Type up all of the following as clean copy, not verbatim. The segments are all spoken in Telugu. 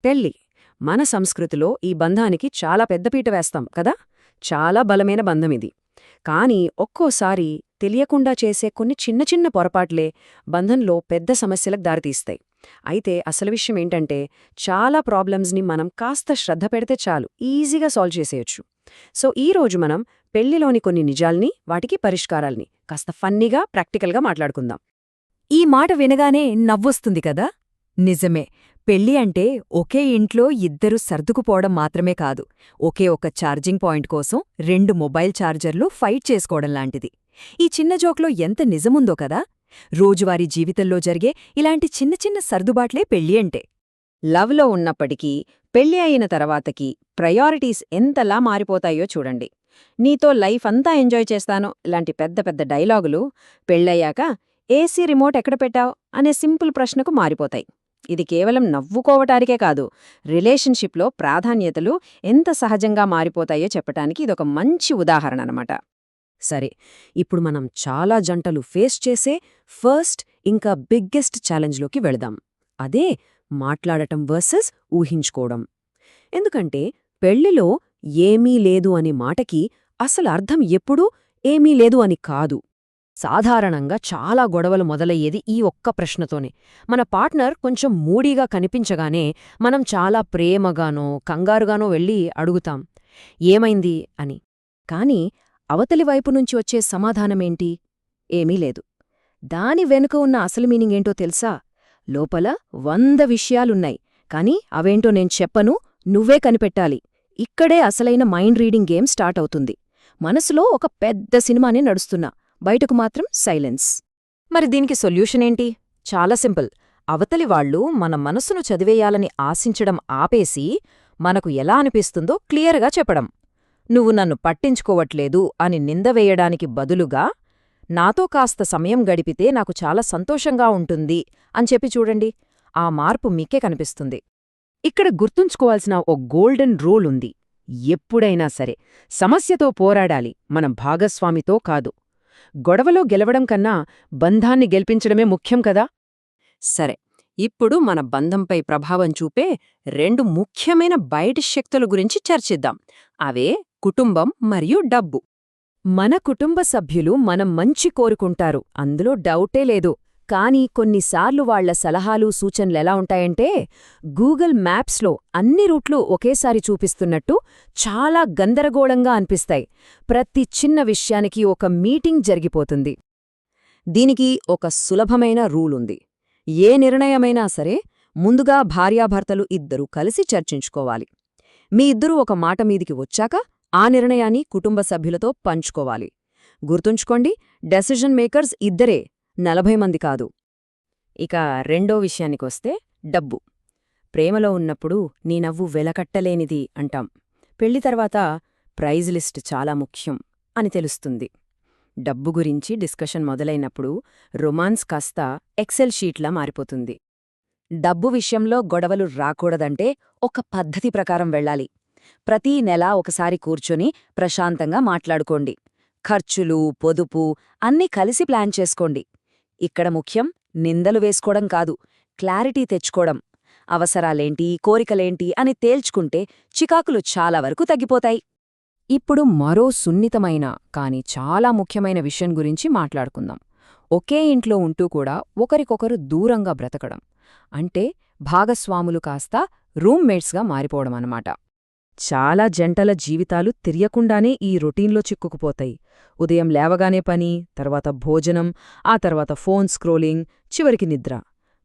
పెళ్లి మన సంస్కృతిలో ఈ బంధానికి చాలా పెద్దపీట వేస్తాం కదా. చాలా బలమైన బంధమిది. కానీ ఒక్కోసారి తెలియకుండా చేసే కొన్ని చిన్న చిన్న పొరపాట్లే బంధంలో పెద్ద సమస్యలకు దారితీస్తాయి. అయితే అసలు విషయం ఏంటంటే, చాలా ప్రాబ్లమ్స్ని మనం కాస్త శ్రద్ధ పెడితే చాలు ఈజీగా సాల్వ్ చేసేయొచ్చు. సో ఈరోజు మనం పెళ్లిలోని కొన్ని నిజాల్ని, వాటికి పరిష్కారాల్ని కాస్త ఫన్నీగా ప్రాక్టికల్గా మాట్లాడుకుందాం. ఈ మాట వినగానే నవ్వొస్తుంది కదా. నిజమే. పెళ్లి అంటే ఒకే ఇంట్లో ఇద్దరు సర్దుకుపోవడం మాత్రమే కాదు, ఒకే ఒక ఛార్జింగ్ పాయింట్ కోసం 2 మొబైల్ ఛార్జర్లు ఫైట్ చేసుకోవడం లాంటిది. ఈ చిన్న జోక్లో ఎంత నిజముందో కదా. రోజువారీ జీవితంలో జరిగే ఇలాంటి చిన్న చిన్న సర్దుబాట్లే పెళ్లి అంటే. లవ్లో ఉన్నప్పటికీ పెళ్లి అయిన తర్వాతకి ప్రయారిటీస్ ఎంతలా మారిపోతాయో చూడండి. నీతో లైఫ్ అంతా ఎంజాయ్ చేస్తాను ఇలాంటి పెద్ద పెద్ద డైలాగులు పెళ్ళయ్యాక ఏసీ రిమోట్ ఎక్కడ పెట్టావ్ అనే సింపుల్ ప్రశ్నకు మారిపోతాయి. ఇది కేవలం నవ్వుకోవటానికే కాదు, రిలేషన్షిప్లో ప్రాధాన్యతలు ఎంత సహజంగా మారిపోతాయో చెప్పటానికి ఇదొక మంచి ఉదాహరణ అన్నమాట. సరే, ఇప్పుడు మనం చాలా జంటలు ఫేస్ చేసే ఫస్ట్ ఇంకా బిగ్గెస్ట్ ఛాలెంజ్లోకి వెళదాం. అదే మాట్లాడటం వర్సెస్ ఊహించుకోవడం. ఎందుకంటే పెళ్లిలో ఏమీ లేదు అనే మాటకి అసలు అర్థం ఎప్పుడూ ఏమీ లేదు అని కాదు. సాధారణంగా చాలా గొడవలు మొదలయ్యేది ఈ ఒక్క ప్రశ్నతోనే. మన పార్ట్నర్ కొంచెం మూడీగా కనిపించగానే మనం చాలా ప్రేమగానో కంగారుగానో వెళ్ళి అడుగుతాం, ఏమైంది అని. కాని అవతలి వైపు నుంచి వచ్చే సమాధానమేంటి? ఏమీ లేదు. దాని వెనుక ఉన్న అసలు మీనింగేంటో తెలుసా? లోపల 100 విషయాలున్నాయి, కాని అవేంటో నేను చెప్పను, నువ్వే కనిపెట్టాలి. ఇక్కడే అసలైన మైండ్ రీడింగ్ గేమ్ స్టార్ట్ అవుతుంది. మనసులో ఒక పెద్ద సినిమానే నడుస్తున్నా, బయటకు మాత్రం సైలెన్స్. మరి దీనికి సొల్యూషన్ ఏంటి? చాలా సింపుల్. అవతలి వాళ్ళు మన మనసును చదివేయాలని ఆశించడం ఆపేసి, మనకు ఎలా అనిపిస్తుందో క్లియర్గా చెప్పడం. నువ్వు నన్ను పట్టించుకోవట్లేదు అని నిందవేయడానికి బదులుగా, నాతో కాస్త సమయం గడిపితే నాకు చాలా సంతోషంగా ఉంటుంది అని చెప్పి చూడండి. ఆ మార్పు మీకే కనిపిస్తుంది. ఇక్కడ గుర్తుంచుకోవాల్సిన ఓ గోల్డెన్ రూల్ ఉంది. ఎప్పుడైనా సరే సమస్యతో పోరాడాలి, మనం భాగస్వామితో కాదు. గొడవలో గెలవడం కన్నా బంధాన్ని గెలిపించడమే ముఖ్యం కదా. సరే, ఇప్పుడు మన బంధంపై ప్రభావం చూపే 2 ముఖ్యమైన బయటి శక్తుల గురించి చర్చిద్దాం. అవే కుటుంబం మరియు డబ్బు. మన కుటుంబ సభ్యులు మనం మంచి కోరుకుంటారు, అందులో డౌటే లేదు. కానీ కొన్నిసార్లు వాళ్ల సలహాలు సూచనలెలా ఉంటాయంటే, గూగుల్ మ్యాప్స్లో అన్ని రూట్లు ఒకేసారి చూపిస్తున్నట్టు చాలా గందరగోళంగా అనిపిస్తాయి. ప్రతి చిన్న విషయానికి ఒక మీటింగ్ జరిగిపోతుంది. దీనికి ఒక సులభమైన రూలుంది. ఏ నిర్ణయమైనా సరే ముందుగా భార్యాభర్తలు ఇద్దరూ కలిసి చర్చించుకోవాలి. మీ ఇద్దరూ ఒక మాట మీదికి వచ్చాక ఆ నిర్ణయాన్ని కుటుంబ సభ్యులతో పంచుకోవాలి. గుర్తుంచుకోండి, డెసిషన్ మేకర్స్ ఇద్దరే, 40 మంది కాదు. ఇక రెండో విషయానికొస్తే డబ్బు. ప్రేమలో ఉన్నప్పుడు నీ నవ్వు వెలకట్టలేనిది అంటాం. పెళ్లి తర్వాత ప్రైజ్ లిస్ట్ చాలా ముఖ్యం అని తెలుస్తుంది. డబ్బు గురించి డిస్కషన్ మొదలైనప్పుడు రొమాన్స్ కాస్త ఎక్సెల్ షీట్లా మారిపోతుంది. డబ్బు విషయంలో గొడవలు రాకూడదంటే ఒక పద్ధతి ప్రకారం వెళ్ళాలి. ప్రతీ నెలా ఒకసారి కూర్చొని ప్రశాంతంగా మాట్లాడుకోండి. ఖర్చులు, పొదుపు అన్నీ కలిసి ప్లాన్ చేసుకోండి. ఇక్కడ ముఖ్యం నిందలు వేసుకోవడం కాదు, క్లారిటీ తెచ్చుకోవడం. అవసరాలేంటి, కోరికలేంటి అని తేల్చుకుంటే చికాకులు చాలా వరకు తగ్గిపోతాయి. ఇప్పుడు మరో సున్నితమైన కాని చాలా ముఖ్యమైన విషయం గురించి మాట్లాడుకుందాం. ఒకే ఇంట్లో ఉంటూ కూడా ఒకరికొకరు దూరంగా బ్రతకడం. అంటే భాగస్వాములు కాస్త రూమ్మేట్స్గా మారిపోవడం అన్నమాట. చాలా జంటల జీవితాలు తిరియకుండానే ఈ రొటీన్లో చిక్కుకుపోతాయి. ఉదయం లేవగానే పని, తర్వాత భోజనం, ఆ తర్వాత ఫోన్ స్క్రోలింగ్, చివరికి నిద్ర.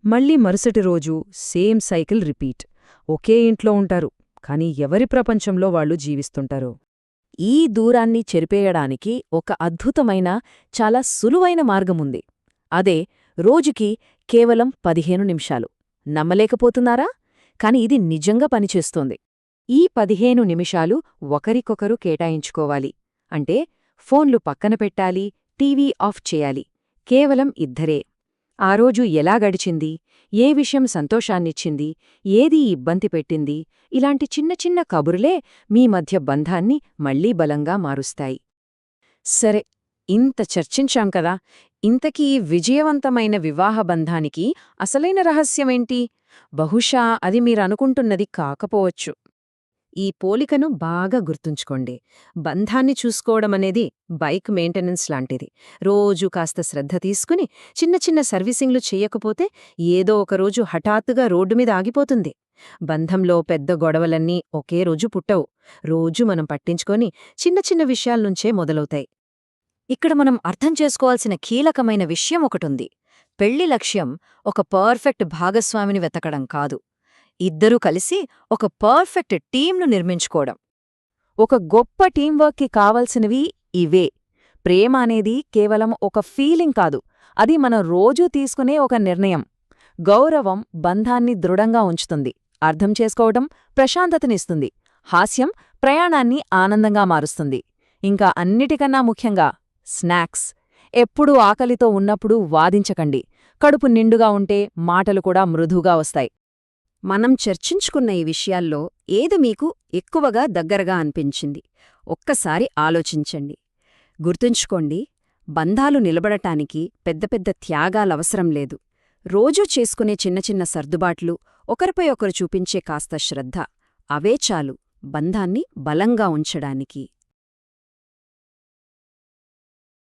మళ్ళీ మరుసటి రోజు సేమ్ సైకిల్ రిపీట్. ఒకే ఇంట్లో ఉంటారు, కానీ ఎవరి ప్రపంచంలో వాళ్ళు జీవిస్తుంటారు. ఈ దూరాన్ని చెరిపేయడానికి ఒక అద్భుతమైన, చాలా సులువైన మార్గముంది. అదే రోజుకి కేవలం 15 నిమిషాలు. నమ్మలేకపోతున్నారా? కాని ఇది నిజంగా పనిచేస్తోంది. ఈ 15 నిమిషాలు ఒకరికొకరు కేటాయించుకోవాలి. అంటే ఫోన్లు పక్కన పెట్టాలి, టీవీ ఆఫ్ చేయాలి. కేవలం ఇద్దరే. ఆ రోజు ఎలా గడిచింది, ఏ విషయం సంతోషాన్నిచ్చింది, ఏది ఇబ్బంది పెట్టింది, ఇలాంటి చిన్న చిన్న కబుర్లే మీ మధ్య బంధాన్ని మళ్లీ బలంగా మారుస్తాయి. సరే, ఇంత చర్చించాం కదా. ఇంతకీ విజయవంతమైన వివాహ బంధానికి అసలైన రహస్యమేంటి? బహుశా అది మీరనుకుంటున్నది కాకపోవచ్చు. ఈ పోలికను బాగా గుర్తుంచుకోండి. బంధాన్ని చూసుకోవడమనేది బైక్ మెయింటెనెన్స్ లాంటిది. రోజూ కాస్త శ్రద్ధ తీసుకుని చిన్న చిన్న సర్వీసింగ్లు చెయ్యకపోతే ఏదో ఒకరోజు హఠాత్తుగా రోడ్డు మీద ఆగిపోతుంది. బంధంలో పెద్ద గొడవలన్నీ ఒకే రోజు పుట్టవు. రోజూ మనం పట్టించుకొని చిన్న చిన్న విషయాల్నుంచే మొదలవుతాయి. ఇక్కడ మనం అర్థం చేసుకోవాల్సిన కీలకమైన విషయం ఒకటుంది. పెళ్లి లక్ష్యం ఒక పర్ఫెక్ట్ భాగస్వామిని వెతకడం కాదు, ఇద్దరూ కలిసి ఒక పర్ఫెక్ట్ టీంను నిర్మించుకోవడం. ఒక గొప్ప టీంవర్క్కి కావలసినవి ఇవే. ప్రేమ అనేది కేవలం ఒక ఫీలింగ్ కాదు, అది మనం రోజూ తీసుకునే ఒక నిర్ణయం. గౌరవం బంధాన్ని దృఢంగా ఉంచుతుంది, అర్థం చేసుకోవడం ప్రశాంతతనిస్తుంది, హాస్యం ప్రయాణాన్ని ఆనందంగా మారుస్తుంది. ఇంకా అన్నిటికన్నా ముఖ్యంగా స్నాక్స్. ఎప్పుడూ ఆకలితో ఉన్నప్పుడు వాదించకండి. కడుపు నిండుగా ఉంటే మాటలు కూడా మృదువుగా వస్తాయి. మనం చర్చించుకున్న ఈ విషయాల్లో ఏది మీకు ఎక్కువగా దగ్గరగా అనిపించింది? ఒక్కసారి ఆలోచించండి. గుర్తుంచుకోండి, బంధాలు నిలబడటానికి పెద్ద పెద్ద త్యాగాలవసరం లేదు. రోజూ చేసుకునే చిన్న చిన్న సర్దుబాట్లు, ఒకరిపై ఒకరు చూపించే కాస్త శ్రద్ధ, అవే చాలు బంధాన్ని బలంగా ఉంచడానికి.